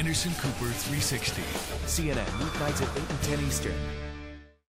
Anderson Cooper 360. CNN weeknights at 8 and 10 Eastern.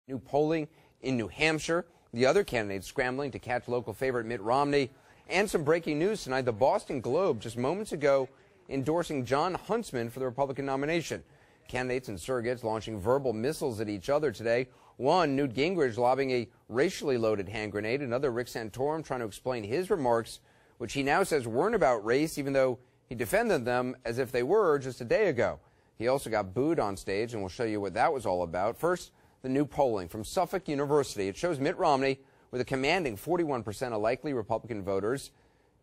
New polling in New Hampshire. The other candidates scrambling to catch local favorite Mitt Romney. And some breaking news tonight. The Boston Globe just moments ago endorsing Jon Huntsman for the Republican nomination. Candidates and surrogates launching verbal missiles at each other today. One, Newt Gingrich lobbing a racially loaded hand grenade. Another, Rick Santorum trying to explain his remarks, which he now says weren't about race, even though he defended them as if they were just a day ago. He also got booed on stage, and we'll show you what that was all about. First, the new polling from Suffolk University. It shows Mitt Romney with a commanding 41% of likely Republican voters.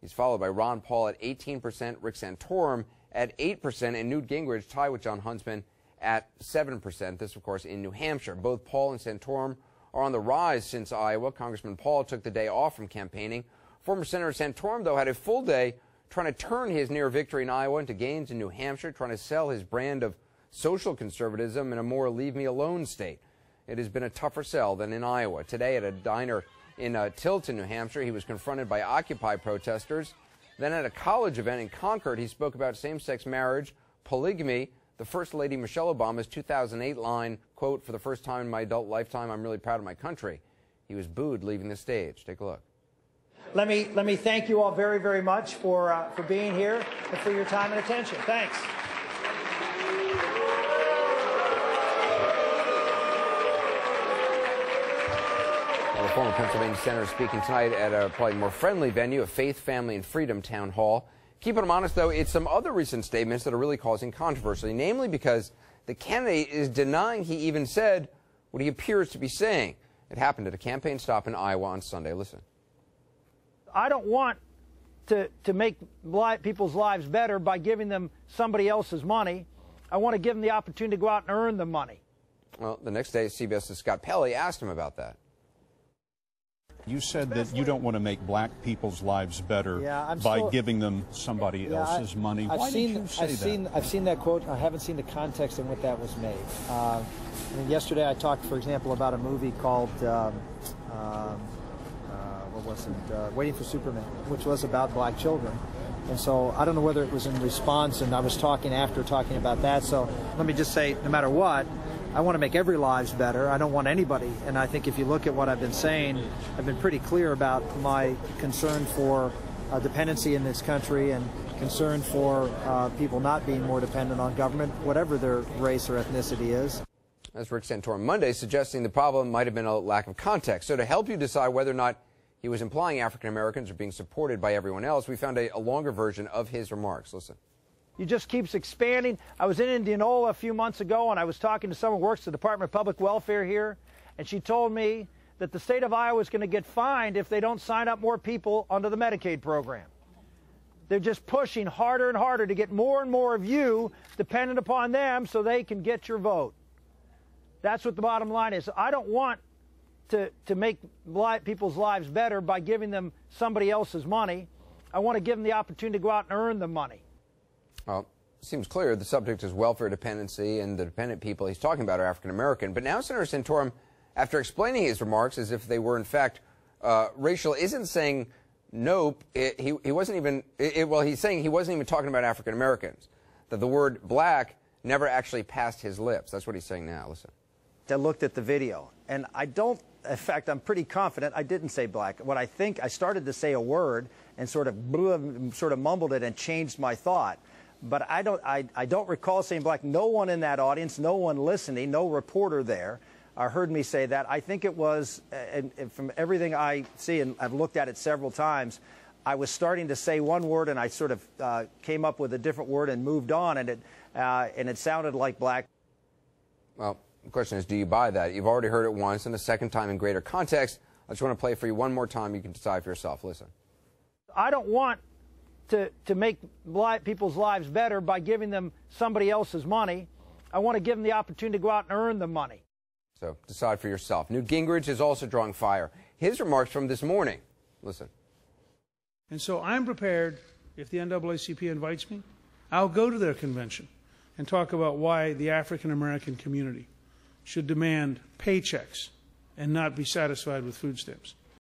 He's followed by Ron Paul at 18%, Rick Santorum at 8%, and Newt Gingrich tied with Jon Huntsman at 7%. This, of course, in New Hampshire. Both Paul and Santorum are on the rise since Iowa. Congressman Paul took the day off from campaigning. Former Senator Santorum, though, had a full day trying to turn his near victory in Iowa into gains in New Hampshire, trying to sell his brand of social conservatism in a more leave-me-alone state. It has been a tougher sell than in Iowa. Today at a diner in Tilton, New Hampshire, he was confronted by Occupy protesters. Then at a college event in Concord, he spoke about same-sex marriage, polygamy, the First Lady Michelle Obama's 2008 line, quote, "For the first time in my adult lifetime, I'm really proud of my country." He was booed leaving the stage. Take a look. Let me thank you all very, very much for being here and for your time and attention. Thanks. The former Pennsylvania senator speaking tonight at a probably more friendly venue, a Faith, Family, and Freedom town hall. Keeping him honest, though, it's some other recent statements that are really causing controversy, namely because the candidate is denying he even said what he appears to be saying. It happened at a campaign stop in Iowa on Sunday. Listen. I don't want to make people's lives better by giving them somebody else's money. I want to give them the opportunity to go out and earn the money. Well, the next day, CBS's Scott Pelley asked him about that. You said that you don't want to make black people's lives better by giving them somebody else's money. Why did you say that? I've seen that quote. I haven't seen the context in what that was made. Yesterday I talked, for example, about a movie called what was it? Waiting for Superman, which was about black children. And so I don't know whether it was in response, and I was talking about that. So let me just say, no matter what, I want to make every lives better. I don't want anybody. And I think if you look at what I've been saying, I've been pretty clear about my concern for dependency in this country and concern for people not being more dependent on government, whatever their race or ethnicity is. That's Rick Santorum Monday, suggesting the problem might have been a lack of context. So to help you decide whether or not he was implying African Americans are being supported by everyone else, we found a longer version of his remarks. Listen. It just keeps expanding. I was in Indianola a few months ago, and I was talking to someone who works at the Department of Public Welfare here, and she told me that the state of Iowa is going to get fined if they don't sign up more people under the Medicaid program. They're just pushing harder and harder to get more and more of you dependent upon them so they can get your vote. That's what the bottom line is. I don't want to make people's lives better by giving them somebody else's money. I want to give them the opportunity to go out and earn the money. Well, it seems clear the subject is welfare dependency, and the dependent people he's talking about are African American. But now Senator Santorum, after explaining his remarks as if they were in fact racial, isn't saying nope. He wasn't even. Well, he's saying he wasn't even talking about African Americans. That the word black never actually passed his lips. That's what he's saying now. Listen. I looked at the video, and I don't. In fact, I'm pretty confident I didn't say black. What I think, I started to say a word and sort of mumbled it and changed my thought. But I don't recall saying black. No one in that audience, no one listening, no reporter there heard me say that. I think it was, and from everything I see, and I've looked at it several times, I was starting to say one word, and I sort of came up with a different word and moved on, and it sounded like black. Well, the question is, do you buy that? You've already heard it once, and the second time in greater context. I just want to play for you one more time. You can decide for yourself. Listen. I don't want to make people's lives better by giving them somebody else's money. I want to give them the opportunity to go out and earn the money. So decide for yourself. Newt Gingrich is also drawing fire. His remarks from this morning. Listen. And so I'm prepared, if the NAACP invites me, I'll go to their convention and talk about why the African American community should demand paychecks and not be satisfied with food stamps.